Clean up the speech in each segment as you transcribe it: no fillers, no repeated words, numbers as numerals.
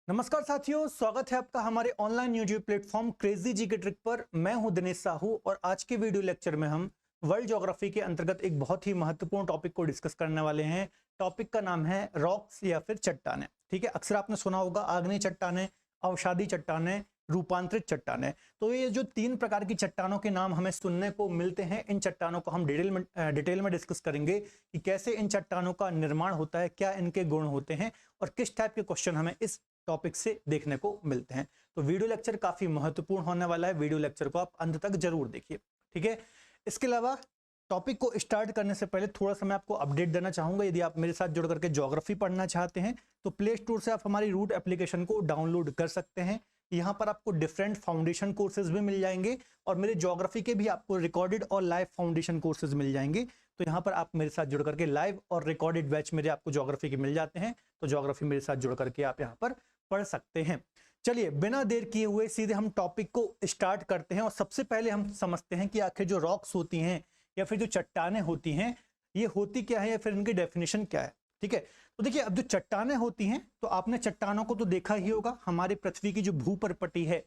नमस्कार साथियों, स्वागत है आपका हमारे ऑनलाइन यूट्यूब प्लेटफॉर्म क्रेजी जी के ट्रिक पर। मैं हूं दिनेश साहू और आज के वीडियो लेक्चर में हम वर्ल्ड ज्योग्राफी के अंतर्गत एक बहुत ही महत्वपूर्ण टॉपिक को डिस्कस करने वाले हैं। टॉपिक का नाम है रॉक्स या फिर चट्टानें। ठीक है, अक्सर आपने सुना होगा आग्नेय चट्टानें, अवसादी चट्टानें, रूपांतरित चट्टानें। तो ये जो तीन प्रकार की चट्टानों के नाम हमें सुनने को मिलते हैं, इन चट्टानों को हम डिटेल में डिस्कस करेंगे कि कैसे इन चट्टानों का निर्माण होता है, क्या इनके गुण होते हैं और किस टाइप के क्वेश्चन हमें इस टॉपिक से देखने को मिलते हैं। तो वीडियो लेक्चर काफी महत्वपूर्ण होने वाला है, वीडियो लेक्चर को आप अंत तक जरूर देखिए। ठीक है, इसके अलावा टॉपिक को स्टार्ट करने से पहले थोड़ा सा मैं आपको अपडेट देना चाहूंगा। यदि आप मेरे साथ जुड़ करके ज्योग्राफी पढ़ना चाहते हैं तो प्ले स्टोर से आप हमारी रूट एप्लीकेशन को डाउनलोड कर सकते हैं। यहाँ पर आपको डिफरेंट फाउंडेशन कोर्सेज भी मिल जाएंगे और मेरे ज्योग्राफी के भी आपको रिकॉर्डेड और लाइव फाउंडेशन कोर्सेज मिल जाएंगे। तो यहाँ पर आप मेरे साथ जुड़ करके लाइव और रिकॉर्डेड बैच मेरे आपको ज्योग्राफी के मिल जाते हैं। तो ज्योग्राफी मेरे साथ जुड़ करके आप यहाँ पर पढ़ सकते हैं। चलिए बिना देर किए हुए सीधे हम टॉपिक को स्टार्ट करते हैं और सबसे पहले हम समझते हैं कि आखिर जो रॉक्स होती हैं या फिर जो चट्टानें होती हैं ये होती क्या है या फिर इनकी डेफिनेशन क्या है। ठीक है, तो देखिए अब जो चट्टानें होती हैं तो आपने चट्टानों को तो देखा ही होगा। हमारी पृथ्वी की जो भूपरपटी है,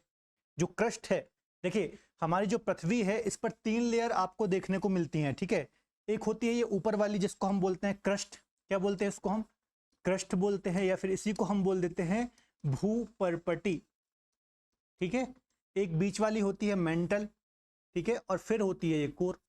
जो क्रस्ट है, देखिए हमारी जो पृथ्वी है इस पर तीन लेयर आपको देखने को मिलती हैं। ठीक है, एक होती है ये ऊपर वाली जिसको हम बोलते हैं क्रस्ट। क्या बोलते हैं इसको? हम क्रस्ट बोलते हैं या फिर इसी को हम बोल देते हैं भूपरपटी। ठीक है, एक बीच वाली होती है मेंटल। ठीक है, और फिर होती है ये कोर।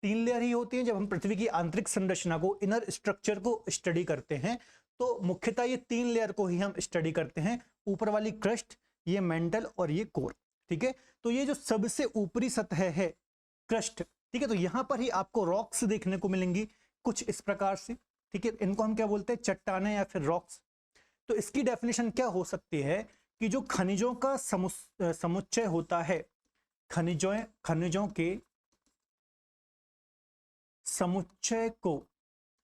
तीन लेयर ही होती है। जब हम पृथ्वी की आंतरिक संरचना को, इनर स्ट्रक्चर को स्टडी करते हैं तो मुख्यतः ये तीन लेयर को ही हम स्टडी करते हैं, ऊपर वाली क्रस्ट, ये मेंटल और ये कोर। ठीक है, तो ये जो सबसे ऊपरी सतह है क्रस्ट, ठीक है, तो यहां पर ही आपको रॉक्स देखने को मिलेंगी कुछ इस प्रकार से। ठीक है, इनको हम क्या बोलते हैं? चट्टानें या फिर रॉक्स। तो इसकी डेफिनेशन क्या हो सकती है कि जो खनिजों का समुच्चय होता है, खनिजों के समुच्चय को,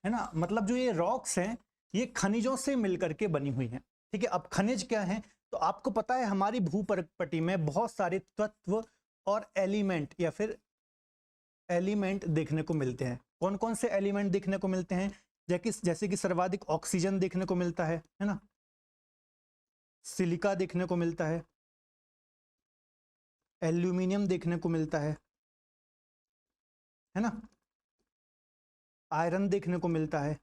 है ना, मतलब जो ये रॉक्स हैं ये खनिजों से मिलकर के बनी हुई हैं। ठीक है, अब खनिज क्या है तो आपको पता है हमारी भूपटल में बहुत सारे तत्व और एलिमेंट या फिर एलिमेंट देखने को मिलते हैं। कौन कौन से एलिमेंट देखने को मिलते हैं? जैसे कि सर्वाधिक ऑक्सीजन देखने को मिलता है ना, सिलिका देखने को मिलता है, एल्यूमिनियम देखने को मिलता है ना, आयरन देखने को मिलता है।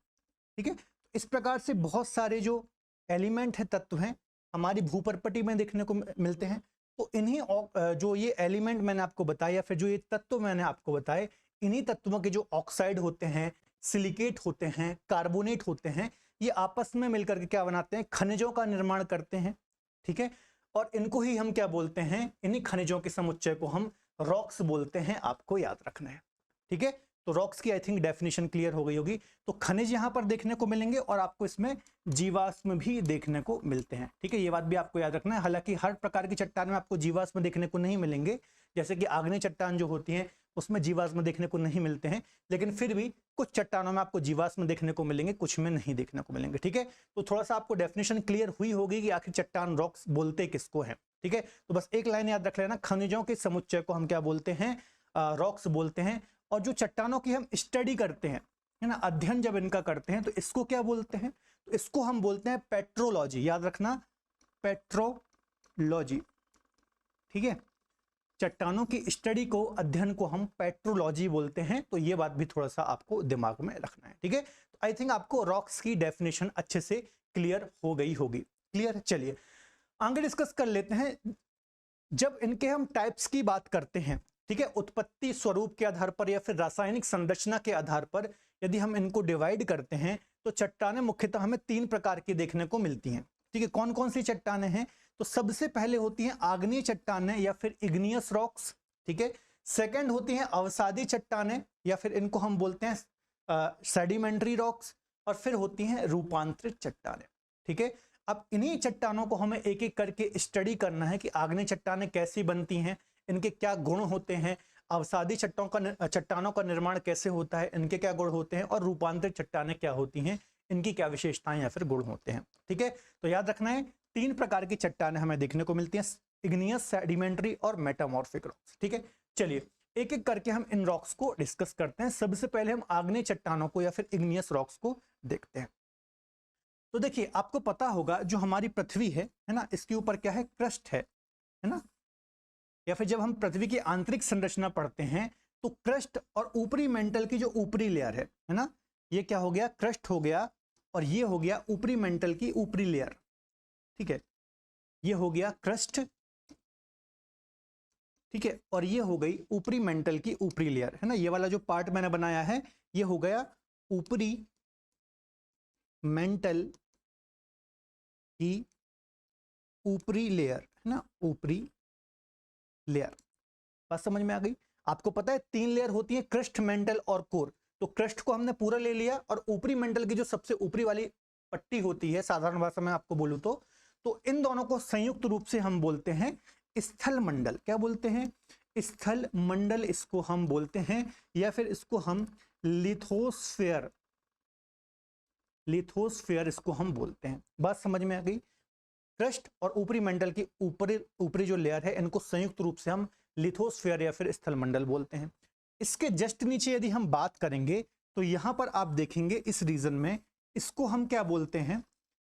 ठीक है, इस प्रकार से बहुत सारे जो एलिमेंट है, तत्व हैं, हमारी भूपरपटी में देखने को मिलते हैं। तो इन्हीं जो ये एलिमेंट मैंने आपको बताया या फिर जो ये तत्व मैंने आपको बताए, इन्हीं तत्वों के जो ऑक्साइड होते हैं, सिलिकेट होते हैं, कार्बोनेट होते हैं, ये आपस में मिलकर के क्या बनाते हैं? खनिजों का निर्माण करते हैं। ठीक है, और इनको ही हम क्या बोलते हैं? इन्हीं खनिजों के समुच्चय को हम रॉक्स बोलते हैं। आपको याद रखना है। ठीक है, तो रॉक्स की आई थिंक डेफिनेशन क्लियर हो गई होगी। तो खनिज यहां पर देखने को मिलेंगे और आपको इसमें जीवाश्म भी देखने को मिलते हैं। ठीक है, ये बात भी आपको याद रखना है। हालांकि हर प्रकार की चट्टान में आपको जीवाश्म देखने को नहीं मिलेंगे, जैसे कि आग्नेय चट्टान जो होती है उसमें जीवाश्म देखने को नहीं मिलते हैं, लेकिन फिर भी कुछ चट्टानों में आपको जीवाश्म देखने को मिलेंगे, कुछ में नहीं देखने को मिलेंगे। ठीक है, तो थोड़ा सा आपको डेफिनेशन क्लियर हुई होगी कि आखिर चट्टान रॉक्स बोलते किसको है। ठीक है, तो बस एक लाइन याद रख लेना, खनिजों के समुच्चय को हम क्या बोलते हैं? रॉक्स बोलते हैं। और जो चट्टानों की हम स्टडी करते हैं, है ना, अध्ययन जब इनका करते हैं तो इसको क्या बोलते हैं? तो इसको हम बोलते हैं पेट्रोलॉजी। याद रखना, पेट्रोलॉजी। ठीक है, चट्टानों की स्टडी को, अध्ययन को हम पेट्रोलॉजी बोलते हैं। तो ये बात भी थोड़ा सा आपको दिमाग में रखना है। ठीक है, तो आई थिंक आपको रॉक्स की डेफिनेशन अच्छे से क्लियर हो गई होगी। क्लियर? चलिए आगे डिस्कस कर लेते हैं। जब इनके हम टाइप्स की बात करते हैं, ठीक है, उत्पत्ति स्वरूप के आधार पर या फिर रासायनिक संरचना के आधार पर यदि हम इनको डिवाइड करते हैं तो चट्टानें मुख्यतः हमें तीन प्रकार की देखने को मिलती हैं। ठीक है, कौन कौन सी चट्टानें हैं? तो सबसे पहले होती हैं आग्नेय चट्टानें या फिर इग्नियस रॉक्स। ठीक है, सेकंड होती हैं अवसादी चट्टानें या फिर इनको हम बोलते हैं सेडिमेंट्री रॉक्स, और फिर होती हैं रूपांतरित चट्टानें। ठीक है, अब इन्हीं चट्टानों को हमें एक एक करके स्टडी करना है कि आग्नेय चट्टानें कैसी बनती हैं, इनके क्या गुण होते हैं, अवसादी चट्टानों का निर्माण कैसे होता है, इनके क्या गुण होते हैं, और रूपांतरित चट्टानें क्या होती हैं, इनकी क्या विशेषताएं या फिर गुण होते हैं। ठीक है, तो याद रखना है तीन प्रकार की चट्टानें हमें देखने को मिलती हैं, इग्नियस, सेडिमेंट्री और मेटामॉर्फिक रॉक्स। ठीक है, चलिए एक एक करके हम इन रॉक्स को डिस्कस करते हैं। सबसे पहले हम आग्नेय चट्टानों को या फिर इग्नियस रॉक्स को देखते हैं। तो देखिए आपको पता होगा जो हमारी पृथ्वी है ना, इसके ऊपर क्या है, क्रस्ट है ना। या फिर जब हम पृथ्वी की आंतरिक संरचना पढ़ते हैं तो क्रस्ट और ऊपरी मेंटल की जो ऊपरी लेयर है ना, ये क्या हो गया, क्रस्ट हो गया, और ये हो गया ऊपरी मेंटल की ऊपरी लेयर। ठीक है, ये हो गया क्रस्ट, ठीक है, और ये हो गई ऊपरी मेंटल की ऊपरी लेयर, है ना। ये वाला जो पार्ट मैंने बनाया है ये हो गया ऊपरी मेंटल की ऊपरी लेयर, है ना, ऊपरी लेयर। बात समझ में आ गई। आपको पता है 3 लेयर होती है, क्रस्ट, मेंटल और कोर। तो क्रस्ट को हमने पूरा ले लिया, और ऊपरी मेंटल की जो सबसे ऊपरी वाली पट्टी होती है, साधारण भाषा में आपको बोलूं तो इन दोनों को संयुक्त रूप से हम बोलते हैं स्थल मंडल। क्या बोलते हैं, स्थल मंडल इसको हम बोलते हैं, या फिर इसको हम लिथोस्फेयर, लिथोस्फेयर इसको हम बोलते हैं। बात समझ में आ गई। क्रस्ट और ऊपरी मेंटल की ऊपरी जो लेयर है, इनको संयुक्त रूप से हम लिथोस्फेयर या फिर स्थल मंडल बोलते हैं। इसके जस्ट नीचे यदि हम बात करेंगे तो यहां पर आप देखेंगे इस रीजन में, इसको हम क्या बोलते हैं,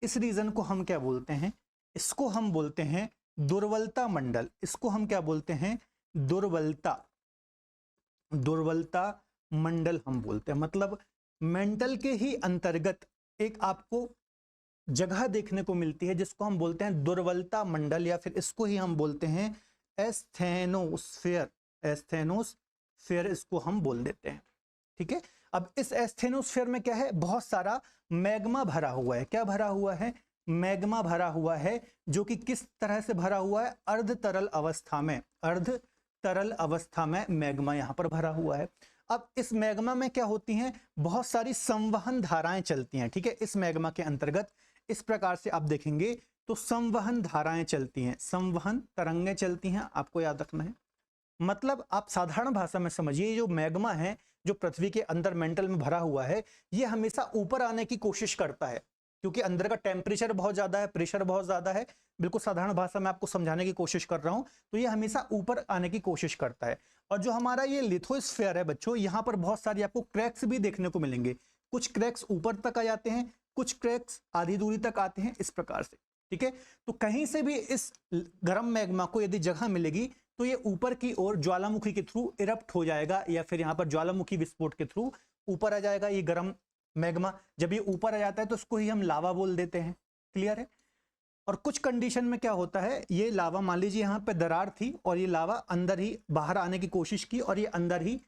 इस रीजन को हम क्या बोलते हैं, इसको हम बोलते हैं दुर्बलता मंडल। इसको हम क्या बोलते हैं, दुर्बलता, दुर्बलता मंडल हम बोलते हैं। मतलब मेंटल के ही अंतर्गत एक आपको जगह देखने को मिलती है जिसको हम बोलते हैं दुर्बलता मंडल, या फिर इसको ही हम बोलते हैं एस्थेनोस्फेयर, एस्थेनोस्फेयर इसको हम बोल देते हैं। ठीक है, अब इस एस्थेनोस्फेयर में क्या है, बहुत सारा मैग्मा भरा हुआ है। क्या भरा हुआ है, मैग्मा भरा हुआ है, जो कि किस तरह से भरा हुआ है, अर्ध तरल अवस्था में, अर्ध तरल अवस्था में मैग्मा यहां पर भरा हुआ है। अब इस मैग्मा में क्या होती हैं, बहुत सारी संवहन धाराएं चलती हैं। ठीक है, इस मैग्मा के अंतर्गत इस प्रकार से आप देखेंगे तो संवहन धाराएं चलती हैं, संवहन तरंगें चलती हैं, आपको याद रखना है। मतलब आप साधारण भाषा में समझिए, जो मैग्मा है जो पृथ्वी के अंदर मेंटल में भरा हुआ है, ये हमेशा ऊपर आने की कोशिश करता है, क्योंकि अंदर का टेम्परेचर बहुत ज्यादा है, प्रेशर बहुत ज्यादा है। बिल्कुल साधारण भाषा में आपको समझाने की कोशिश कर रहा हूं, तो ये हमेशा ऊपर आने की कोशिश करता है। और जो हमारा ये लिथोस्फेयर है बच्चों, यहाँ पर बहुत सारी आपको क्रैक्स भी देखने को मिलेंगे। कुछ क्रैक्स ऊपर तक आ जाते हैं, कुछ क्रैक्स आधी दूरी तक आते हैं, इस प्रकार से। ठीक है, तो कहीं से भी इस गर्म मैग्मा को यदि जगह मिलेगी तो ये ऊपर की ओर ज्वालामुखी के थ्रू इरप्ट हो जाएगा, या फिर यहाँ पर ज्वालामुखी विस्फोट के थ्रू ऊपर आ जाएगा ये गर्म मैग्मा। जब ये ऊपर आ जाता है तो उसको ही हम लावा बोल देते हैं। क्लियर है। और कुछ कंडीशन में क्या होता है, ये लावा, मान लीजिए यहाँ पे दरार थी और ये लावा अंदर ही बाहर आने की कोशिश की, और ये अंदर ही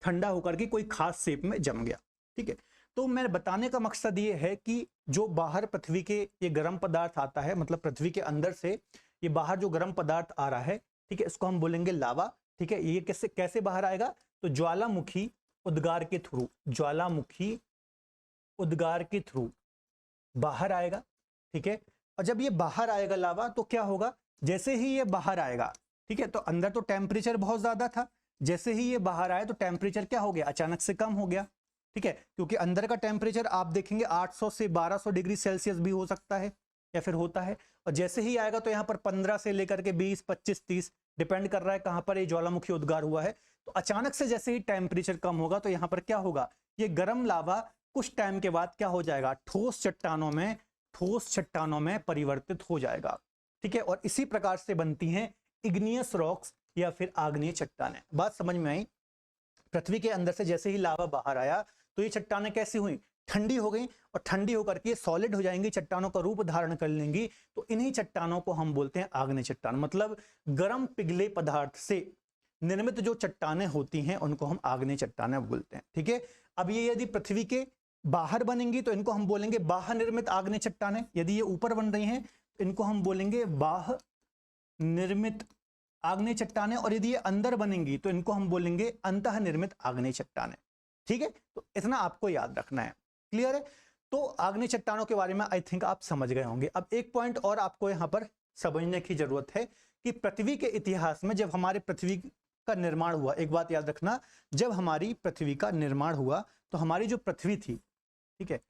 ठंडा होकर के कोई खास शेप में जम गया। ठीक है, तो मैं बताने का मकसद ये है कि जो बाहर पृथ्वी के ये गर्म पदार्थ आता है, मतलब पृथ्वी के अंदर से ये बाहर जो गर्म पदार्थ आ रहा है, ठीक है, इसको हम बोलेंगे लावा। ठीक है, ये कैसे कैसे बाहर आएगा, तो ज्वालामुखी उद्गार के थ्रू, ज्वालामुखी उद्गार के थ्रू बाहर आएगा। ठीक है, और जब ये बाहर आएगा लावा, तो क्या होगा, जैसे ही ये बाहर आएगा, ठीक है, तो अंदर तो टेम्परेचर बहुत ज्यादा था, जैसे ही ये बाहर आया तो टेम्परेचर क्या हो गया, अचानक से कम हो गया। ठीक है, क्योंकि अंदर का टेम्परेचर आप देखेंगे 800 से 1200 डिग्री सेल्सियस भी हो सकता है, या फिर होता है। और जैसे ही आएगा तो यहाँ पर 15 से लेकर के 20, 25, 30 डिपेंड कर रहा है कहां पर ये ज्वालामुखी उद्गार हुआ है। तो अचानक से जैसे ही टेम्परेचर कम होगा तो यहाँ पर क्या होगा, ये गर्म लावा कुछ टाइम के बाद क्या हो जाएगा, ठोस चट्टानों में परिवर्तित हो जाएगा। ठीक है, और इसी प्रकार से बनती हैं इग्नियस रॉक्स या फिर आग्नेय चट्टानें। बात समझ में आई। पृथ्वी के अंदर से जैसे ही लावा बाहर आया तो ये चट्टानें कैसी हुई, ठंडी हो गई, और ठंडी होकर के सॉलिड हो जाएंगी, चट्टानों का रूप धारण कर लेंगी। तो इन्हीं चट्टानों को हम बोलते हैं आग्नेय चट्टान। मतलब गर्म पिघले पदार्थ से निर्मित जो चट्टानें होती हैं उनको हम आग्नेय चट्टानें बोलते हैं। ठीक है, अब ये यदि पृथ्वी के बाहर बनेंगी तो इनको हम बोलेंगे बाह्य निर्मित आग्नेय चट्टानें। यदि ये ऊपर बन रही हैं तो इनको हम बोलेंगे बाह्य निर्मित आग्नेय चट्टानें, और यदि ये अंदर बनेंगी तो इनको हम बोलेंगे अंतः निर्मित आग्नेय चट्टानें। ठीक है, तो इतना आपको याद रखना है। क्लियर है। तो आग्नेय चट्टानों के बारे में आई थिंक आप समझ गए होंगे। अब एक पॉइंट और आपको यहां पर समझने की जरूरत है कि पृथ्वी के इतिहास में जब हमारे पृथ्वी का निर्माण हुआ, एक बात याद रखना, जब हमारी पृथ्वी का निर्माण हुआ तो हमारी जो पृथ्वी थी, ठीक है,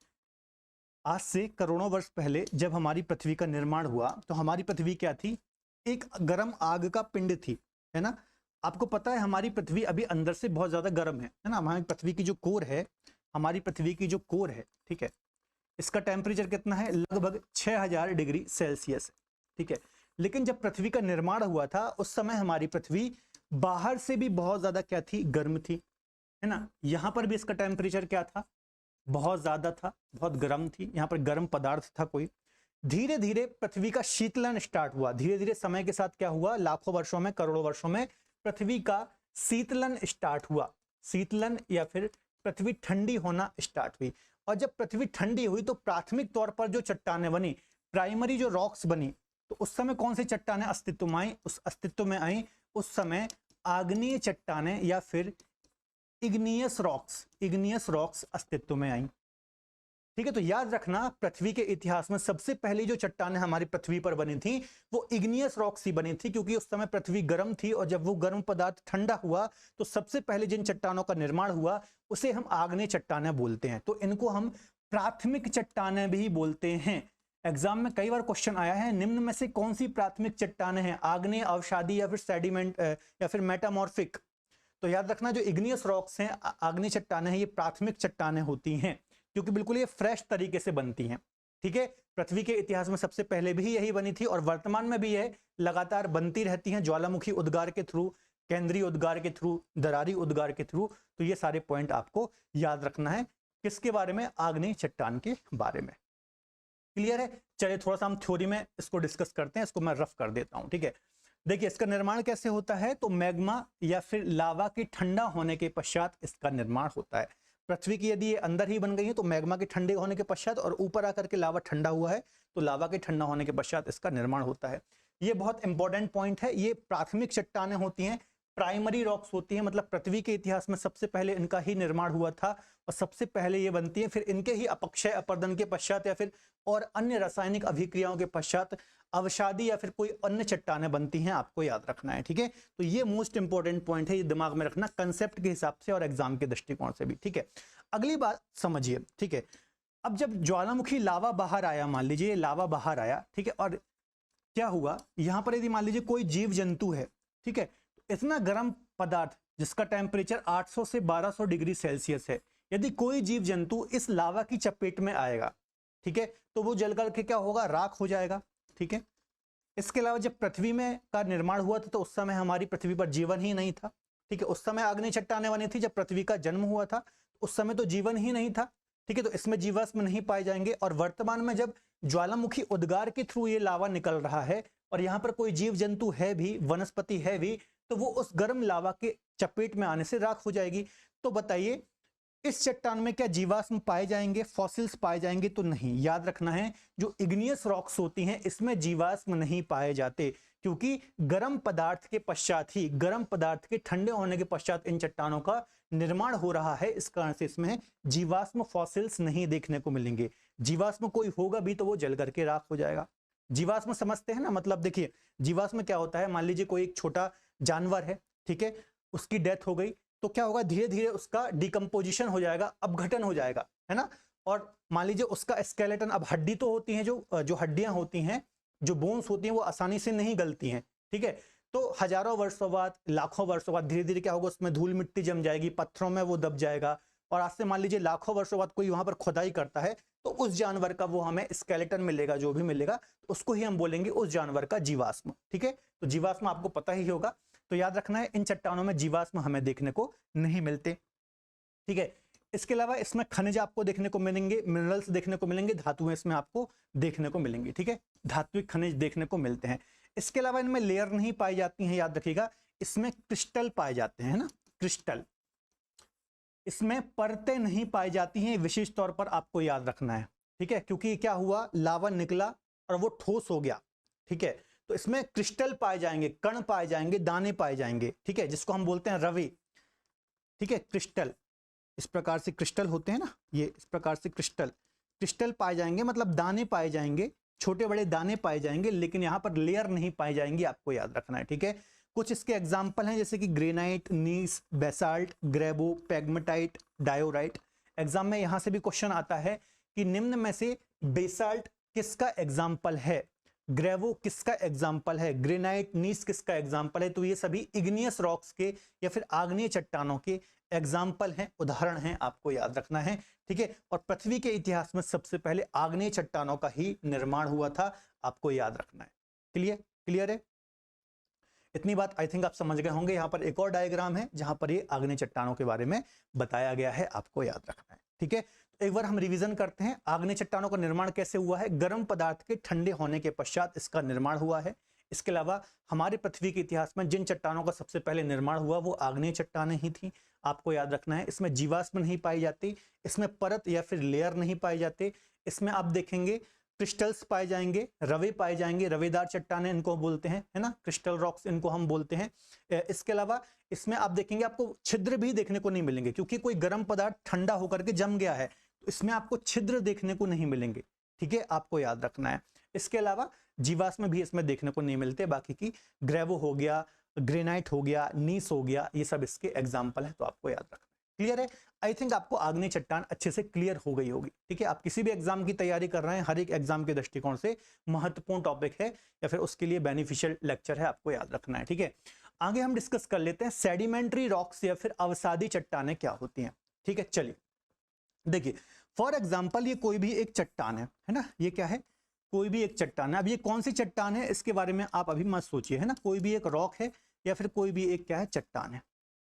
आज से करोड़ों वर्ष पहले जब हमारी पृथ्वी का निर्माण हुआ तो हमारी पृथ्वी क्या थी, एक गर्म आग का पिंड थी, है ना। आपको पता है हमारी पृथ्वी अभी अंदर से बहुत ज्यादा गर्म है ना। हमारी पृथ्वी की जो कोर है, हमारी पृथ्वी की जो कोर है, ठीक है, इसका टेम्परेचर कितना है, लगभग 6000 डिग्री सेल्सियस, ठीक है। लेकिन जब पृथ्वी का निर्माण हुआ था उस समय हमारी पृथ्वी बाहर से भी बहुत ज्यादा क्या थी, गर्म थी, है ना। यहां पर भी इसका टेम्परेचर क्या था, बहुत ज्यादा था, बहुत गर्म थी, यहां पर गर्म पदार्थ था कोई। धीरे धीरे पृथ्वी का शीतलन स्टार्ट हुआ, धीरे धीरे समय के साथ क्या हुआ, लाखों वर्षों में, करोड़ों वर्षों में पृथ्वी का शीतलन स्टार्ट हुआ, शीतलन या फिर पृथ्वी ठंडी होना स्टार्ट हुई। और जब पृथ्वी ठंडी हुई तो प्राथमिक तौर पर जो चट्टानें बनी, प्राइमरी जो रॉक्स बनी, तो उस समय कौन सी चट्टानें अस्तित्व में आई, उस अस्तित्व में आई उस समय आग्नेय चट्टानें या फिर इग्नियस रॉक्स अस्तित्व में आई, ठीक है। तो याद रखना पृथ्वी के इतिहास में सबसे पहली जो चट्टानें हमारी पृथ्वी पर बनी थी वो इग्नियस रॉक्स ही बनी थी, क्योंकि उस समय पृथ्वी गर्म थी और जब वो गर्म पदार्थ ठंडा हुआ तो सबसे पहले जिन चट्टानों का निर्माण हुआ उसे हम आग्नेय चट्टानें बोलते हैं। तो इनको हम प्राथमिक चट्टानें भी बोलते हैं। एग्जाम में कई बार क्वेश्चन आया है, निम्न में से कौन सी प्राथमिक चट्टानें हैं, आग्नेय, अवसादी या फिर सेडिमेंट या फिर मेटामॉर्फिक। तो याद रखना जो इग्नियस रॉक्स हैं, आग्नेय चट्टानें हैं, ये प्राथमिक चट्टानें होती हैं, क्योंकि बिल्कुल ये फ्रेश तरीके से बनती हैं, ठीक है। पृथ्वी के इतिहास में सबसे पहले भी यही बनी थी और वर्तमान में भी यह लगातार बनती रहती हैं, ज्वालामुखी उद्गार के थ्रू, केंद्रीय उद्गार के थ्रू, दरारी उद्गार के थ्रू। तो ये सारे पॉइंट आपको याद रखना है, किसके बारे में, आग्नेय चट्टान के बारे में। क्लियर है। चलिए थोड़ा सा हम थ्योरी में इसको डिस्कस करते हैं, इसको मैं रफ कर देता हूं, ठीक है। देखिए इसका निर्माण कैसे होता है, तो मैग्मा या फिर लावा के ठंडा होने के पश्चात इसका निर्माण होता है। पृथ्वी की यदि ये अंदर ही बन गई है तो मैग्मा के ठंडे होने के पश्चात, और ऊपर आकर के लावा ठंडा हुआ है तो लावा के ठंडा होने के पश्चात इसका निर्माण होता है। ये बहुत इंपॉर्टेंट पॉइंट है। ये प्राथमिक चट्टानें होती हैं, प्राइमरी रॉक्स होती हैं, मतलब पृथ्वी के इतिहास में सबसे पहले इनका ही निर्माण हुआ था और सबसे पहले ये बनती है, फिर इनके ही अपक्षय अपरदन के पश्चात या फिर और अन्य रासायनिक अभिक्रियाओं के पश्चात अवसादी या फिर कोई अन्य चट्टानें बनती हैं, आपको याद रखना है, ठीक है। तो ये मोस्ट इंपॉर्टेंट पॉइंट है, ये दिमाग में रखना कंसेप्ट के हिसाब से और एग्जाम के दृष्टिकोण से भी, ठीक है। अगली बात समझिए, ठीक है। अब जब ज्वालामुखी लावा बाहर आया, मान लीजिए लावा बाहर आया, ठीक है, और क्या हुआ, यहां पर यदि मान लीजिए कोई जीव जंतु है, ठीक है, इतना गर्म पदार्थ जिसका टेम्परेचर 800 से 1200 डिग्री सेल्सियस है, यदि कोई जीव जंतु इस लावा की चपेट में आएगा, ठीक है, तो वो जल गल के क्या होगा, राख हो जाएगा, ठीक है। इसके अलावा जब पृथ्वी में का निर्माण हुआ था तो उस समय हमारी पृथ्वी पर जीवन ही नहीं था, ठीक है। उस समय आग्नेय चट्टानें बनी थी, जब पृथ्वी का जन्म हुआ था उस समय तो जीवन ही नहीं था, ठीक है। तो इसमें जीवाश्म नहीं पाए जाएंगे। और वर्तमान में जब ज्वालामुखी उद्गार के थ्रू ये लावा निकल रहा है और यहाँ पर कोई जीव जंतु है भी, वनस्पति है भी, तो वो उस गर्म लावा के चपेट में आने से राख हो जाएगी। तो बताइए इस चट्टान में क्या जीवाश्म पाए जाएंगे, फॉसिल्स पाए जाएंगे? तो नहीं। याद रखना है जो इग्नियस रॉक्स होती हैं इसमें जीवाश्म नहीं पाए जाते, क्योंकि गर्म पदार्थ के पश्चात ही, गर्म पदार्थ के ठंडे होने के पश्चात इन चट्टानों का निर्माण हो रहा है। इस कारण से इसमें जीवाश्म, फॉसिल्स नहीं देखने को मिलेंगे। जीवाश्म कोई होगा भी तो वो जल करके राख हो जाएगा। जीवाश्म समझते हैं ना, मतलब देखिए जीवाश्म क्या होता है, मान लीजिए कोई एक छोटा जानवर है, ठीक है, उसकी डेथ हो गई तो क्या होगा, धीरे धीरे उसका डिकम्पोजिशन हो जाएगा, अपघटन हो जाएगा, है ना। और मान लीजिए उसका स्केलेटन, अब हड्डी तो होती हैं, जो हड्डियां होती हैं, जो बोन्स होती हैं वो आसानी से नहीं गलती हैं, ठीक है। तो हजारों वर्षों बाद, लाखों वर्षों बाद धीरे धीरे क्या होगा, उसमें धूल मिट्टी जम जाएगी, पत्थरों में वो दब जाएगा। और आज से मान लीजिए लाखों वर्षों बाद कोई वहां पर खुदाई करता है तो उस जानवर का वो हमें स्केलेटन मिलेगा, जो भी मिलेगा उसको ही हम बोलेंगे उस जानवर का जीवाश्म, ठीक है। तो जीवाश्म आपको पता ही होगा। तो याद रखना है इन चट्टानों में जीवाश्म हमें देखने को नहीं मिलते, ठीक है। इसके अलावा इसमें खनिज आपको देखने को मिलेंगे, मिनरल्स देखने को मिलेंगे, धातुएं इसमें आपको देखने को मिलेंगी, ठीक है। धात्विक खनिज देखने को मिलते हैं। इसके अलावा इनमें लेयर नहीं पाई जाती हैं, याद रखिएगा। इसमें क्रिस्टल पाए जाते हैं ना, क्रिस्टल। इसमें परतें नहीं पाई जाती हैं, विशेष तौर पर आपको याद रखना है, ठीक है। क्योंकि क्या हुआ, लावा निकला और वो ठोस हो गया, ठीक है। तो इसमें क्रिस्टल पाए जाएंगे, कण पाए जाएंगे, दाने पाए जाएंगे, ठीक है, जिसको हम बोलते हैं रवि, ठीक है। क्रिस्टल, इस प्रकार से क्रिस्टल होते हैं ना, ये इस प्रकार से क्रिस्टल पाए जाएंगे, मतलब दाने पाए जाएंगे, छोटे बड़े दाने पाए जाएंगे, लेकिन यहाँ पर लेयर नहीं पाई जाएंगी, आपको याद रखना है, ठीक है। कुछ इसके एग्जाम्पल हैं जैसे कि ग्रेनाइट, नीस, बेसाल्ट, ग्रेबो, पेग्मेटाइट, डायोराइट। एग्जाम में यहाँ से भी क्वेश्चन आता है कि निम्न में से बेसाल्ट किसका एग्जाम्पल है। ग्रेवो किसका एग्जाम्पल है, ग्रेनाइट, नीस किसका एग्जाम्पल है, तो ये सभी इग्नियस रॉक्स के या फिर आग्नेय चट्टानों के एग्जाम्पल हैं, उदाहरण हैं, आपको याद रखना है, ठीक है। और पृथ्वी के इतिहास में सबसे पहले आग्नेय चट्टानों का ही निर्माण हुआ था, आपको याद रखना है। क्लियर, क्लियर है, इतनी बात आई थिंक आप समझ गए होंगे। यहां पर एक और डायग्राम है जहां पर ये आग्नेय चट्टानों के बारे में बताया गया है, आपको याद रखना है, ठीक है। तो एक बार हम रिवीजन करते हैं, आग्नेय चट्टानों का निर्माण कैसे हुआ है, गर्म पदार्थ के ठंडे होने के पश्चात इसका निर्माण हुआ है। इसके अलावा हमारे पृथ्वी के इतिहास में जिन चट्टानों का सबसे पहले निर्माण हुआ वो आग्नेय चट्टानें ही थी, आपको याद रखना है। इसमें जीवाश्म नहीं पाई जाती, इसमें परत या फिर लेयर नहीं पाए जाते, इसमें आप देखेंगे क्रिस्टल्स पाए जाएंगे, रवे पाए जाएंगे, रवेदार चट्टानें इनको बोलते हैं, है ना, क्रिस्टल रॉक्स इनको हम बोलते हैं। इसके अलावा इसमें आप देखेंगे आपको छिद्र भी देखने को नहीं मिलेंगे, क्योंकि कोई गर्म पदार्थ ठंडा होकर के जम गया है तो इसमें आपको छिद्र देखने को नहीं मिलेंगे, ठीक है, आपको याद रखना है। इसके अलावा जीवाश्म भी इसमें देखने को नहीं मिलते, बाकी की ग्रेवो हो गया, ग्रेनाइट हो गया, नीस हो गया, ये सब इसके एग्जाम्पल है, तो आपको याद रखना है। क्लियर है, आई थिंक आपको आग्नेय चट्टान अच्छे से क्लियर हो गई होगी, ठीक है। आप किसी भी एग्जाम की तैयारी कर रहे हैं, हर एक एग्जाम के दृष्टिकोण से महत्वपूर्ण टॉपिक है या फिर उसके लिए बेनिफिशियल लेक्चर है, आपको याद रखना है, ठीक है। आगे हम डिस्कस कर लेते हैं सेडिमेंट्री रॉक्स या फिर अवसादी चट्टानें क्या होती हैं, ठीक है। चलिए देखिए, फॉर एग्जाम्पल ये कोई भी एक चट्टान है ना, ये क्या है, कोई भी एक चट्टान है। अब ये कौन सी चट्टान है इसके बारे में आप अभी मत सोचिए, है ना, कोई भी एक रॉक है या फिर कोई भी एक क्या है, चट्टान है,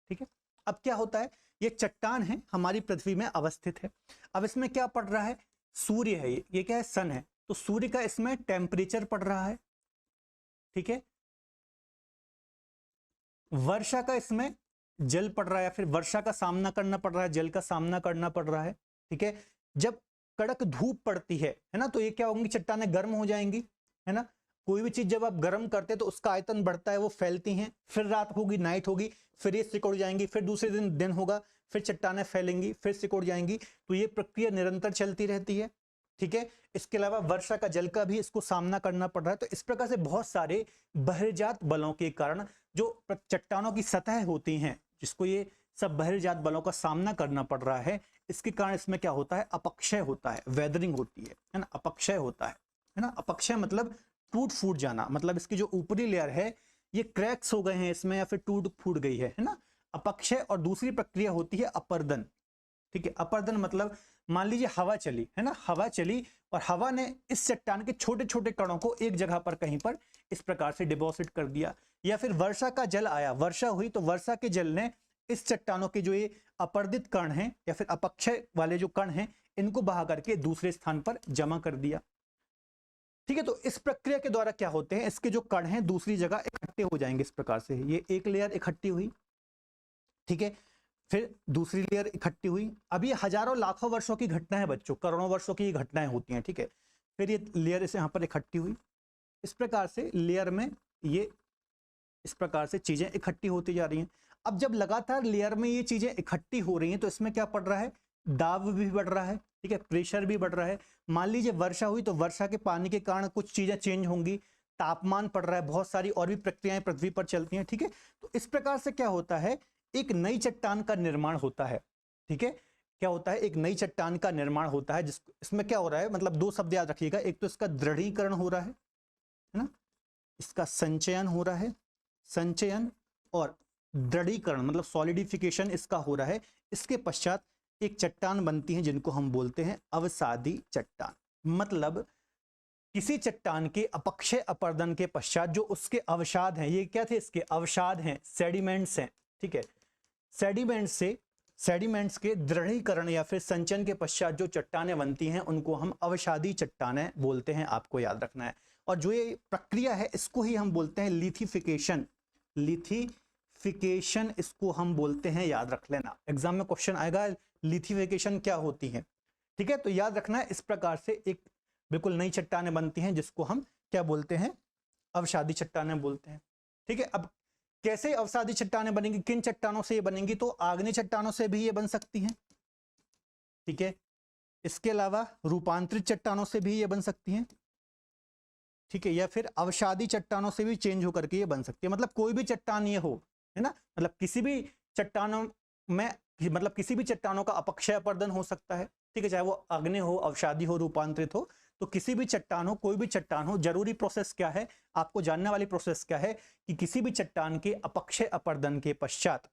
ठीक है। अब क्या होता है, ये चट्टान है, हमारी पृथ्वी में अवस्थित है। अब इसमें क्या पड़ रहा है, सूर्य है, ये क्या है, सन है, तो सूर्य का इसमें टेम्परेचर पड़ रहा है, ठीक है। वर्षा का इसमें जल पड़ रहा है या फिर वर्षा का सामना करना पड़ रहा है, जल का सामना करना पड़ रहा है, ठीक है। जब कड़क धूप पड़ती है ना, तो ये क्या होंगी, चट्टानें गर्म हो जाएंगी, है ना। कोई भी चीज जब आप गर्म करते हैं तो उसका आयतन बढ़ता है, वो फैलती हैं, फिर रात होगी, नाइट होगी, फिर ये सिकुड़ जाएंगी, फिर दूसरे दिन दिन होगा, फिर चट्टानें फैलेंगी, फिर सिकुड़ जाएंगी, तो ये प्रक्रिया निरंतर चलती रहती है, ठीक है। इसके अलावा वर्षा का जल का भी इसको सामना करना पड़ रहा है। तो इस प्रकार से बहुत सारे बहिर्जात बलों के कारण जो चट्टानों की सतह होती हैं, जिसको ये सब बहिर्जात बलों का सामना करना पड़ रहा है, इसके कारण इसमें क्या होता है, अपक्षय होता है, वेदरिंग होती है ना, अपक्षय होता है ना। अपक्षय मतलब टूट फूट जाना, मतलब इसकी जो ऊपरी लेयर है ये क्रैक्स हो गए हैं इसमें या फिर टूट फूट गई है ना, अपक्षय। और दूसरी प्रक्रिया होती है अपर्दन, ठीक है। अपर्दन मतलब मान लीजिए हवा चली, है ना, हवा चली और हवा ने इस चट्टान के छोटे छोटे कणों को एक जगह पर कहीं पर इस प्रकार से डिपॉजिट कर दिया, या फिर वर्षा का जल आया, वर्षा हुई तो वर्षा के जल ने इस चट्टानों के जो ये अपर्दित कण हैं या फिर अपक्षय वाले जो कण हैं इनको बहा करके दूसरे स्थान पर जमा कर दिया, ठीक है। तो इस प्रक्रिया के द्वारा क्या होते हैं, इसके जो कण हैं दूसरी जगह इकट्ठे हो जाएंगे इस प्रकार से, ये एक लेयर इकट्ठी हुई, ठीक है, फिर दूसरी लेयर इकट्ठी हुई। अब ये हजारों लाखों वर्षों की घटना है बच्चों, करोड़ों वर्षों की घटनाएं होती हैं, ठीक है। फिर ये लेयर इसे यहाँ पर इकट्ठी हुई, इस प्रकार से लेयर में ये इस प्रकार से चीजें इकट्ठी होती जा रही हैं। अब जब लगातार लेयर में ये चीजें इकट्ठी हो रही हैं तो इसमें क्या पड़ रहा है, दाब भी बढ़ रहा है, ठीक है, प्रेशर भी बढ़ रहा है। मान लीजिए वर्षा हुई तो वर्षा के पानी के कारण कुछ चीजें चेंज होंगी, तापमान बढ़ रहा है, बहुत सारी और भी प्रक्रियाएं पृथ्वी पर चलती हैं, ठीक है। तो इस प्रकार से क्या होता है, एक नई चट्टान का निर्माण होता है, ठीक है। क्या होता है, एक नई चट्टान का निर्माण होता है, जिस इसमें क्या हो रहा है, मतलब दो शब्द याद रखिएगा, एक तो इसका दृढ़ीकरण हो रहा है ना, इसका संचयन हो रहा है, संचयन और दृढ़ीकरण मतलब सॉलिडिफिकेशन इसका हो रहा है। इसके पश्चात एक चट्टान बनती है जिनको हम बोलते हैं अवसादी चट्टान। मतलब किसी चट्टान के अपक्षय अपर्दन के पश्चात जो उसके अवसाद हैं, ये क्या थे, इसके अवसाद हैं, सेडिमेंट्स हैं, ठीक है। सेडिमेंट्स के दृढ़ीकरण या फिर संचयन के पश्चात जो चट्टानें बनती हैं उनको हम अवसादी चट्टानें बोलते हैं, आपको याद रखना है। और जो ये प्रक्रिया है इसको ही हम बोलते हैं लिथिफिकेशन, लिथिफिकेशन इसको हम बोलते हैं, याद रख लेना, एग्जाम में क्वेश्चन आएगा लिथिफिकेशन क्या होती है, ठीक है। तो याद रखना है, इस प्रकार से एक बिल्कुल नई चट्टानें बनती हैं जिसको हम क्या बोलते हैं, अवसादी चट्टानें बोलते हैं, ठीक है। अब कैसे अवसादी चट्टानें बनेंगी, किन चट्टानों से ये बनेंगी, तो आग्नेय चट्टानों से भी ये बन सकती हैं, ठीक है। इसके अलावा रूपांतरित चट्टानों से भी ये बन सकती हैं, ठीक है, या फिर अवसादी चट्टानों से भी चेंज होकर के ये बन सकती है। मतलब कोई भी चट्टान ये हो, है ना, मतलब किसी भी चट्टानों में, मतलब किसी भी चट्टानों का अपक्षय अपर्दन हो सकता है, ठीक है, चाहे वो आग्नेय हो, अवसादी हो, रूपांतरित हो, तो किसी भी चट्टान हो, कोई भी चट्टान हो, जरूरी प्रोसेस क्या है, आपको जानने वाली प्रोसेस क्या है कि किसी भी चट्टान के अपक्षय अपरदन के पश्चात,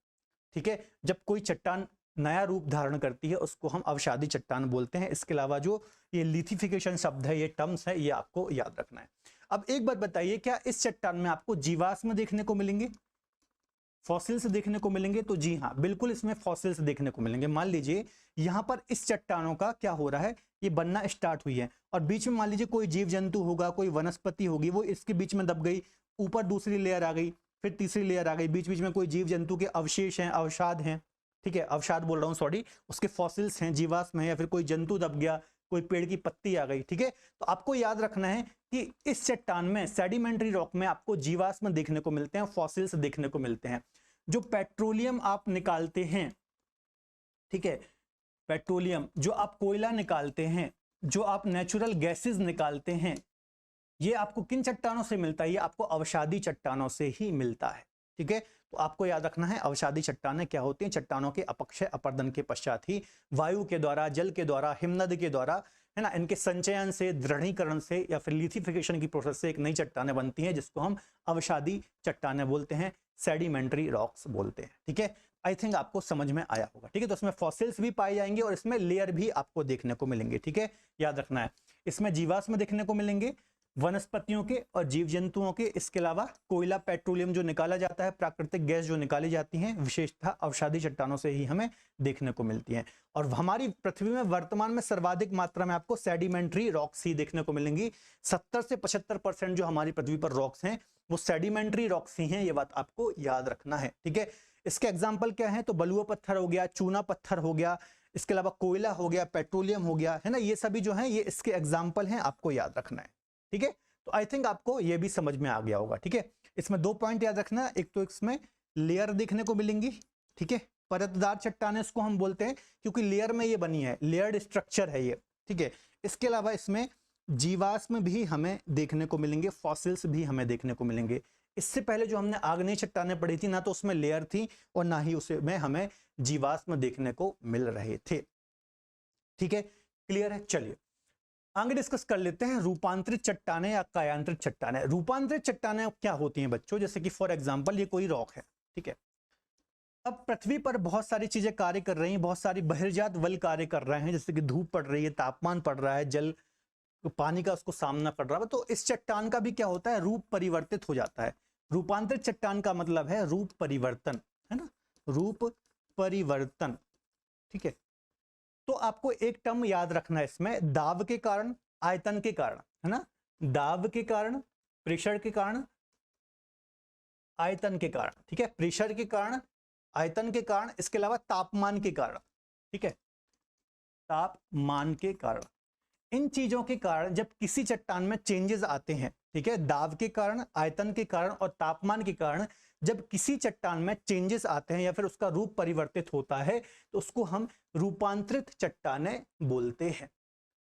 ठीक है, जब कोई चट्टान नया रूप धारण करती है उसको हम अवसादी चट्टान बोलते हैं। इसके अलावा जो ये लिथिफिकेशन शब्द है, ये टर्म्स है, ये आपको याद रखना है। अब एक बात बताइए, क्या इस चट्टान में आपको जीवाश्म देखने को मिलेंगे, फॉसिल्स देखने को मिलेंगे? तो जी हाँ, बिल्कुल इसमें फॉसिल्स देखने को मिलेंगे। मान लीजिए यहां पर इस चट्टानों का क्या हो रहा है, ये बनना स्टार्ट हुई है और बीच में मान लीजिए कोई जीव जंतु होगा, कोई वनस्पति होगी, वो इसके बीच में दब गई, ऊपर दूसरी लेयर आ गई, फिर तीसरी लेयर आ गई, बीच बीच में कोई जीव जंतु के अवशेष हैं, अवसाद हैं, ठीक है, अवसाद बोल रहा हूँ सॉरी, उसके फॉसिल्स हैं, जीवाश्म है, या फिर कोई जंतु दब गया, कोई पेड़ की पत्ती आ गई, ठीक है। तो आपको याद रखना है कि इस चट्टान में, सेडिमेंट्री रॉक में आपको जीवाश्म देखने को मिलते हैं, फॉसिल्स देखने को मिलते हैं। जो पेट्रोलियम आप निकालते हैं, ठीक है, पेट्रोलियम जो आप कोयला निकालते हैं, जो आप नेचुरल गैसेस निकालते हैं, ये आपको किन चट्टानों से मिलता है? ये आपको अवसादी चट्टानों से ही मिलता है, ठीक है। तो आपको याद रखना है अवसादी चट्टानें क्या होती हैं, चट्टानों के अपक्षय अपरदन के पश्चात ही वायु के द्वारा, जल के द्वारा, हिमनद के द्वारा, है ना, इनके संचयन से, दृढ़ीकरण से या फिर लिथिफिकेशन की प्रोसेस से एक नई चट्टानें बनती हैं, जिसको हम अवसादी चट्टानें बोलते हैं, सेडिमेंट्री रॉक्स बोलते हैं, ठीक है। आई थिंक आपको समझ में आया होगा, ठीक है। तो इसमें फॉसिल्स भी पाए जाएंगे और इसमें लेयर भी आपको देखने को मिलेंगे, ठीक है, याद रखना है। इसमें जीवाश्म देखने को मिलेंगे, वनस्पतियों के और जीव जंतुओं के, इसके अलावा कोयला, पेट्रोलियम जो निकाला जाता है, प्राकृतिक गैस जो निकाली जाती हैं, विशेषतः अवसादी चट्टानों से ही हमें देखने को मिलती हैं। और हमारी पृथ्वी में वर्तमान में सर्वाधिक मात्रा में आपको सेडिमेंट्री रॉक्स ही देखने को मिलेंगी। 70 से 75% जो हमारी पृथ्वी पर रॉक्स हैं वो सेडिमेंट्री रॉक्स ही हैं, ये बात आपको याद रखना है, ठीक है। इसके एग्जाम्पल क्या है? तो बलुआ पत्थर हो गया, चूना पत्थर हो गया, इसके अलावा कोयला हो गया, पेट्रोलियम हो गया, है ना, ये सभी जो है ये इसके एग्जाम्पल हैं, आपको याद रखना है, ठीक है। तो आई थिंक आपको ये भी समझ में आ गया होगा, ठीक है। इसमें 2 पॉइंट याद रखना, एक तो इसमें लेयर देखने को मिलेंगी, ठीक है, परतदार चट्टानें इसको हम बोलते हैं क्योंकि लेयर में ये बनी है, लेयर्ड स्ट्रक्चर है ये, ठीक है। इसके अलावा इसमें जीवाश्म भी हमें देखने को मिलेंगे, फॉसिल्स भी हमें देखने को मिलेंगे। इससे पहले जो हमने आग्नेय चट्टानें पढ़ी थी ना, तो उसमें लेयर थी और ना ही उसमें हमें जीवाश्म देखने को मिल रहे थे, ठीक है, क्लियर है। चलिए आगे डिस्कस कर लेते हैं रूपांतरित चट्टानें या कायांतरित चट्टानें। रूपांतरित चट्टानें क्या होती हैं बच्चों? जैसे कि फॉर एग्जांपल ये कोई रॉक है, ठीक है, अब पृथ्वी पर बहुत सारी चीजें कार्य कर रही हैं, बहुत सारी बहिर्जात बल कार्य कर रहे हैं, जैसे कि धूप पड़ रही है, तापमान पड़ रहा है, जल पानी का उसको सामना कर रहा है, तो इस चट्टान का भी क्या होता है, रूप परिवर्तित हो जाता है। रूपांतरित चट्टान का मतलब है रूप परिवर्तन, है ना, रूप परिवर्तन, ठीक है। तो आपको एक टर्म याद रखना है इसमें, दाब के कारण, आयतन के कारण, है ना, दाब के कारण, प्रेशर के कारण, आयतन के कारण, ठीक है, प्रेशर के कारण, आयतन के कारण, इसके अलावा तापमान के कारण, ठीक है, तापमान के कारण। इन चीजों के कारण जब किसी चट्टान में चेंजेस आते हैं, ठीक है, दाब के कारण, आयतन के कारण और तापमान के कारण जब किसी चट्टान में चेंजेस आते हैं या फिर उसका रूप परिवर्तित होता है, तो उसको हम रूपांतरित चट्टानें बोलते हैं,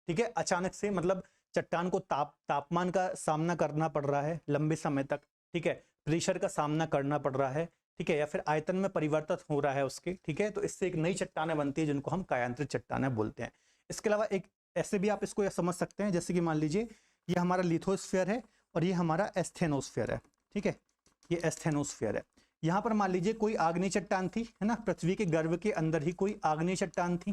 ठीक है। अचानक से मतलब चट्टान को तापमान का सामना करना पड़ रहा है लंबे समय तक, ठीक है, प्रेशर का सामना करना पड़ रहा है, ठीक है, या फिर आयतन में परिवर्तन हो रहा है उसके, ठीक है, तो इससे एक नई चट्टानें बनती है जिनको हम कायांतरित चट्टानें बोलते हैं। इसके अलावा एक ऐसे भी आप इसको समझ सकते हैं, जैसे कि मान लीजिए ये हमारा लिथोस्फीयर है और ये हमारा एस्थेनोस्फीयर है, ठीक है, ये एस्थेनोस्फीयर है। यहाँ पर मान लीजिए कोई आग्नेय चट्टान थी, है ना, पृथ्वी के गर्भ के अंदर ही कोई आग्नेय चट्टान थी,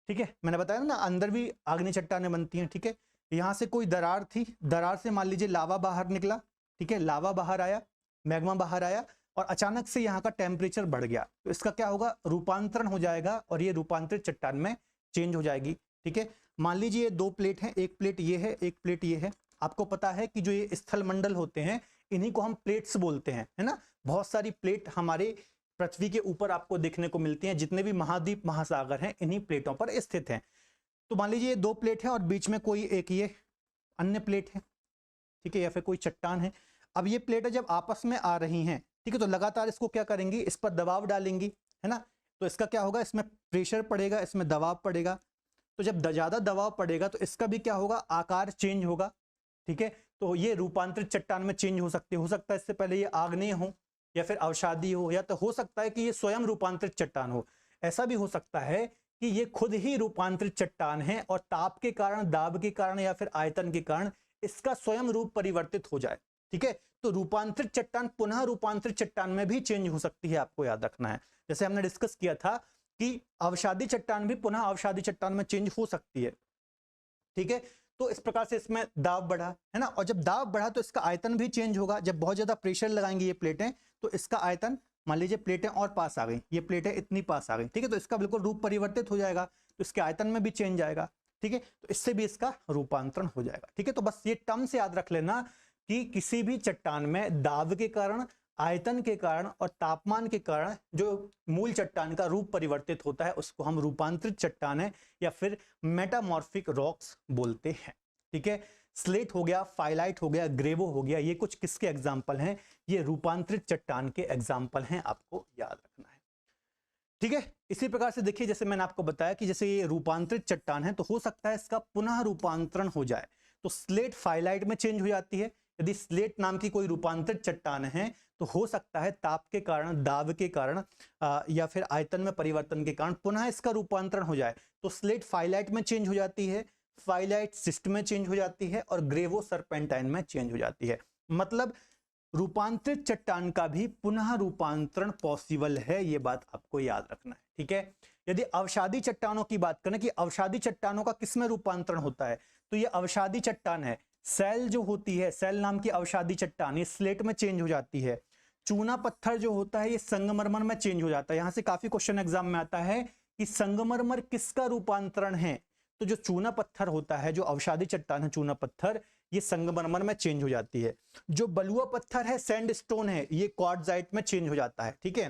ठीक है, मैंने बताया ना अंदर भी आग्नेय चट्टानें बनती हैं, ठीक है। यहाँ से कोई दरार थी, दरार से मान लीजिए लावा बाहर निकला, ठीक है, लावा बाहर आया, मैग्मा बाहर आया और अचानक से यहाँ का टेम्परेचर बढ़ गया, तो इसका क्या होगा, रूपांतरण हो जाएगा और ये रूपांतरित चट्टान में चेंज हो जाएगी, ठीक है। मान लीजिए ये 2 प्लेट हैं, एक प्लेट ये है, एक प्लेट ये है। आपको पता है कि जो ये स्थल मंडल होते हैं इन्हीं को हम प्लेट्स बोलते हैं, है ना। बहुत सारी प्लेट हमारे पृथ्वी के ऊपर आपको देखने को मिलती हैं, जितने भी महाद्वीप महासागर हैं इन्हीं प्लेटों पर स्थित हैं। तो मान लीजिए ये 2 प्लेट है और बीच में कोई एक ये अन्य प्लेट है, ठीक है, या फिर कोई चट्टान है। अब ये प्लेटें जब आपस में आ रही हैं, ठीक है, तो लगातार इसको क्या करेंगी, इस पर दबाव डालेंगी, है ना, तो इसका क्या होगा, इसमें प्रेशर पड़ेगा, इसमें दबाव पड़ेगा, तो जब ज्यादा दबाव पड़ेगा तो इसका भी क्या होगा, आकार चेंज होगा, ठीक है। तो ये रूपांतरित चट्टान में चेंज हो सकता है इससे पहले ये आग्नेय हो या फिर अवसादी हो, या तो हो सकता है कि ये स्वयं रूपांतरित चट्टान हो। ऐसा भी हो सकता है कि ये खुद ही रूपांतरित चट्टान है और ताप के कारण, दाब के कारण या फिर आयतन के कारण इसका स्वयं रूप परिवर्तित हो जाए। ठीक है, तो रूपांतरित चट्टान पुनः रूपांतरित चट्टान में भी चेंज हो सकती है, आपको याद रखना है। जैसे हमने डिस्कस किया था कि अवसादी चट्टान भी पुनः अवसादी चट्टान में चेंज हो सकती है। ठीक है, तो इस प्रकार से इसमें दाब बढ़ा है ना, और जब दाब बढ़ा तो इसका आयतन भी चेंज होगा। जब बहुत ज्यादा प्रेशर लगाएंगे ये प्लेटें तो इसका आयतन, मान लीजिए प्लेटें और पास आ गई, ये प्लेटें इतनी पास आ गई, ठीक है, तो इसका बिल्कुल रूप परिवर्तित हो जाएगा, तो इसके आयतन में भी चेंज आएगा। ठीक है, तो इससे भी इसका रूपांतरण हो जाएगा। ठीक है, तो बस ये टर्म से याद रख लेना कि किसी भी चट्टान में दाब के कारण, आयतन के कारण और तापमान के कारण जो मूल चट्टान का रूप परिवर्तित होता है उसको हम रूपांतरित चट्टानें या फिर मेटामॉर्फिक रॉक्स बोलते हैं। ठीक है, स्लेट हो गया, फाइलाइट हो गया, ग्रेवो हो गया, ये कुछ किसके एग्जाम्पल हैं? ये रूपांतरित चट्टान के एग्जाम्पल हैं, आपको याद रखना है। ठीक है, इसी प्रकार से देखिए, जैसे मैंने आपको बताया कि जैसे ये रूपांतरित चट्टान है तो हो सकता है इसका पुनः रूपांतरण हो जाए, तो स्लेट फाइलाइट में चेंज हो जाती है। यदि स्लेट नाम की कोई रूपांतरित चट्टान है तो हो सकता है ताप के कारण, दाब के कारण या फिर आयतन में परिवर्तन के कारण पुनः इसका रूपांतरण हो जाए, तो स्लेट फाइलाइट में चेंज हो जाती है, फाइलाइट सिस्ट में चेंज हो जाती है और ग्रेवो सरपेंटाइन में चेंज हो जाती है। मतलब रूपांतरित चट्टान का भी पुनः रूपांतरण पॉसिबल है, ये बात आपको याद रखना है। ठीक है, यदि अवसादी चट्टानों की बात करें कि अवसादी चट्टानों का किसमें रूपांतरण होता है, तो ये अवसादी चट्टान है, सेल जो होती है, सेल नाम की अवसादी चट्टान, ये स्लेट में चेंज हो जाती है। चूना पत्थर जो होता है ये संगमरमर में चेंज हो जाता है। यहां से काफी क्वेश्चन एग्जाम में आता है कि संगमरमर किसका रूपांतरण है, तो जो चूना पत्थर होता है, जो अवसादी चट्टान है चूना पत्थर, ये संगमरमर में चेंज हो जाती है। जो बलुआ पत्थर है, सैंडस्टोन है, ये क्वार्ट्जाइट में चेंज हो जाता है। ठीक है,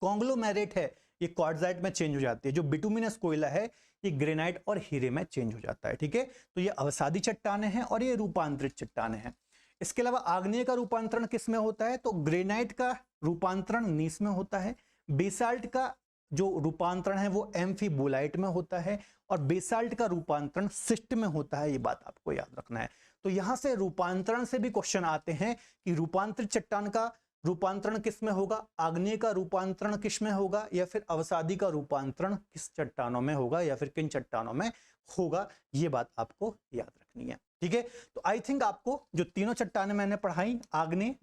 कॉन्ग्लोमेरेट है, ये क्वार्ट्जाइट में चेंज हो जाती है। जो बिटुमिनस कोयला है ये ग्रेनाइट और हीरे में चेंज हो जाता है। ठीक है, तो ये अवसादी चट्टानें हैं और ये रूपांतरित चट्टानें हैं। इसके अलावा आग्नेय का रूपांतरण किस में होता है, तो ग्रेनाइट का रूपांतरण नीस में होता है, बेसाल्ट का जो रूपांतरण है वो एम्फीबोलाइट में होता है और बेसाल्ट का रूपांतरण सिस्ट में होता है, ये बात आपको याद रखना है। तो यहां से रूपांतरण से भी क्वेश्चन आते हैं कि रूपांतरित चट्टान का रूपांतरण किस में होगा, आग्नेय का रूपांतरण किस में होगा या फिर अवसादी का रूपांतरण किस चट्टानों में होगा या फिर किन चट्टानों में होगा, ये बात आपको याद रखनी है। ठीक है, तो आई थिंक आपको जो तीनों चट्टानें मैंने पढ़ाई, आग्नेय,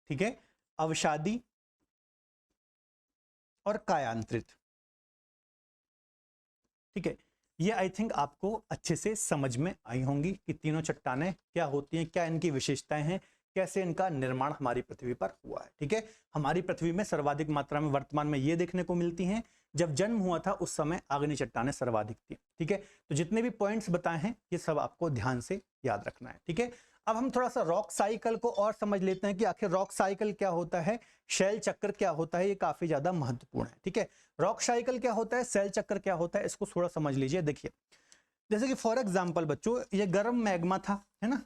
ठीक है, अवसादी और कायांतरित, ठीक है, ये आई थिंक आपको अच्छे से समझ में आई होंगी कि तीनों चट्टानें क्या होती हैं, क्या इनकी विशेषताएं हैं, कैसे इनका निर्माण हमारी पृथ्वी पर हुआ है। ठीक है, हमारी पृथ्वी में सर्वाधिक मात्रा में वर्तमान में ये देखने को मिलती हैं, जब जन्म हुआ था उस समय आग्नेय चट्टानें सर्वाधिक थी। ठीक है, तो जितने भी पॉइंट्स बताए हैं ये सब आपको ध्यान से याद रखना है। ठीक है, अब हम थोड़ा सा रॉक साइकिल को और समझ लेते हैं कि आखिर रॉक साइकिल क्या होता है, शैल चक्र क्या होता है, ये काफी ज्यादा महत्वपूर्ण है। ठीक है, रॉक साइकिल क्या होता है, शैल चक्र क्या होता है, इसको थोड़ा समझ लीजिए। देखिए, जैसे कि फॉर एग्जाम्पल बच्चों, ये गर्म मैग्मा था, है ना,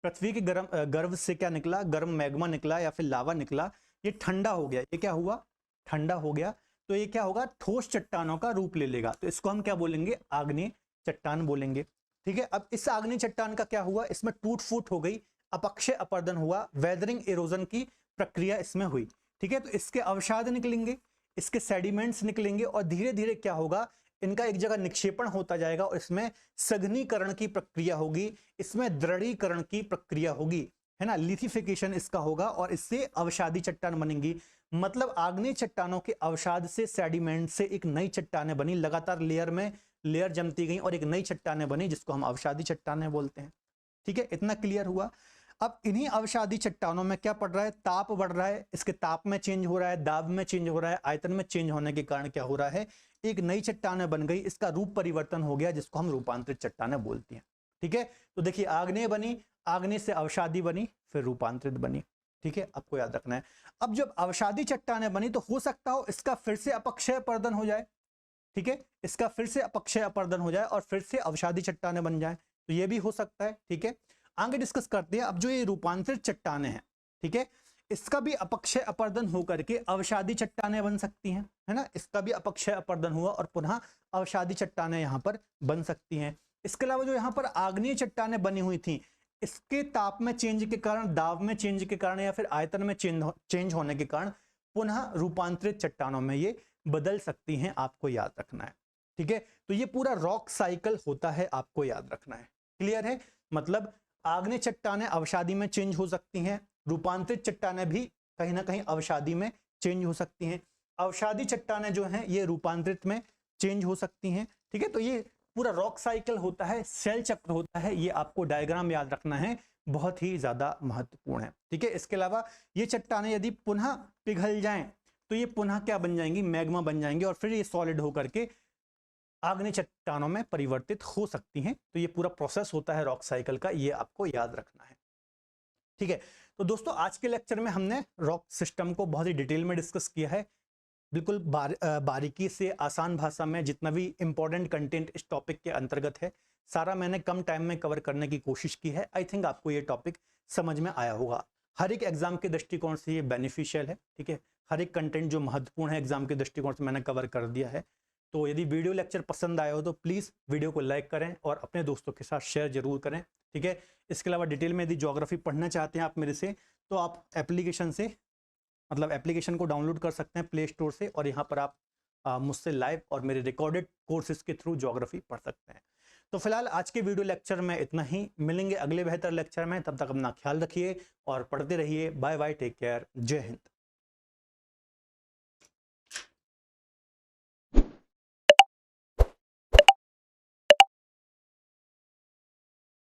पृथ्वी के गर्भ से क्या निकला, गर्म मैग्मा निकला या फिर लावा निकला, ये ठंडा हो गया, ये क्या हुआ, ठंडा हो गया, तो ये क्या होगा, ठोस चट्टानों का रूप ले लेगा, तो इसको हम क्या बोलेंगे, आग्नेय चट्टान बोलेंगे। ठीक है, अब इस आग्नेय चट्टान का क्या हुआ, इसमें टूट फूट हो गई, अपक्षय अपरदन हुआ, वेदरिंग इरोजन की प्रक्रिया इसमें हुई। ठीक है, तो इसके अवसाद निकलेंगे, इसके सेडिमेंट्स निकलेंगे और धीरे धीरे क्या होगा, इनका एक जगह निक्षेपण होता जाएगा और इसमें सघनीकरण की प्रक्रिया होगी, इसमें दृढ़ीकरण की प्रक्रिया होगी, है ना, लिथिफिकेशन इसका होगा और इससे अवसादी चट्टान बनेंगी। मतलब आग्नेय चट्टानों के अवसाद से, सेडिमेंट से एक नई चट्टानें बनी, लगातार लेयर में लेयर जमती गई और एक नई चट्टानें बनी जिसको हम अवसादी चट्टानें बोलते हैं। ठीक है, इतना क्लियर हुआ। अब इन्हीं अवसादी चट्टानों में क्या पड़ रहा है, ताप बढ़ रहा है, इसके ताप में चेंज हो रहा है, दाब में चेंज हो रहा है, आयतन में चेंज होने के कारण क्या हो रहा है, एक नई चट्टानें बन गई, इसका रूप परिवर्तन हो गया जिसको हम रूपांतरित चट्टानें बोलते हैं। ठीक है, तो देखिए, आग्नेय बनी, आग्नेय से अवसादी बनी, फिर रूपांतरित बनी। ठीक है, आपको याद रखना है। अब जब अवसादी चट्टानें बनी तो हो सकता हो इसका फिर से अपक्षय अपरदन हो जाए। ठीक है, इसका फिर से अपक्षय अपरदन हो जाए और फिर से अवसादी चट्टानें बन जाए, तो ये भी हो सकता है। ठीक है, आगे डिस्कस करते हैं। अब जो ये रूपांतरित चट्टानें हैं, ठीक है, इसका भी अपक्षय अपरदन होकर के अवसादी चट्टानें बन सकती हैं, है ना, इसका भी अपक्षय अपरदन हुआ और पुनः अवसादी चट्टानें यहाँ पर बन सकती हैं। इसके अलावा जो यहाँ पर आग्नेय चट्टानें बनी हुई थी, इसके ताप में चेंज के कारण, दाब में चेंज के कारण या फिर आयतन में चेंज होने के कारण पुनः रूपांतरित चट्टानों में ये बदल सकती हैं, आपको याद रखना है। ठीक है, तो ये पूरा रॉक साइकिल होता है, आपको याद रखना है। क्लियर है? मतलब आग्नेय चट्टानें अवसादी में चेंज हो सकती हैं, रूपांतरित चट्टानें भी कहीं ना कहीं अवसादी में चेंज हो सकती हैं, अवसादी चट्टानें जो हैं ये रूपांतरित में चेंज हो सकती हैं। ठीक है, तो ये पूरा रॉक साइकिल होता है, शेल चक्र होता है, ये आपको डायग्राम याद रखना है, बहुत ही ज्यादा महत्वपूर्ण है। ठीक है, इसके अलावा ये चट्टानें यदि पुनः पिघल जाएं तो ये पुनः क्या बन जाएंगी, मैग्मा बन जाएंगी और फिर ये सॉलिड होकर के आग्नेय चट्टानों में परिवर्तित हो सकती हैं। तो ये पूरा प्रोसेस होता है रॉक साइकिल का, ये आपको याद रखना है। ठीक है, तो दोस्तों आज के लेक्चर में हमने रॉक सिस्टम को बहुत ही डिटेल में डिस्कस किया है, बिल्कुल बारीकी से, आसान भाषा में, जितना भी इंपॉर्टेंट कंटेंट इस टॉपिक के अंतर्गत है सारा मैंने कम टाइम में कवर करने की कोशिश की है। आई थिंक आपको ये टॉपिक समझ में आया होगा। हर एक एग्जाम के दृष्टिकोण से ये बेनिफिशियल है। ठीक है, हर एक कंटेंट जो महत्वपूर्ण है एग्जाम के दृष्टिकोण से मैंने कवर कर दिया है। तो यदि वीडियो लेक्चर पसंद आया हो तो प्लीज़ वीडियो को लाइक करें और अपने दोस्तों के साथ शेयर जरूर करें। ठीक है, इसके अलावा डिटेल में यदि ज्योग्राफी पढ़ना चाहते हैं आप मेरे से, तो आप एप्लीकेशन से, मतलब एप्लीकेशन को डाउनलोड कर सकते हैं प्ले स्टोर से, और यहाँ पर आप मुझसे लाइव और मेरे रिकॉर्डेड कोर्सेज के थ्रू ज्योग्राफी पढ़ सकते हैं। तो फिलहाल आज के वीडियो लेक्चर में इतना ही, मिलेंगे अगले बेहतर लेक्चर में, तब तक अपना ख्याल रखिए और पढ़ते रहिए। बाय बाय, टेक केयर, जय हिंद।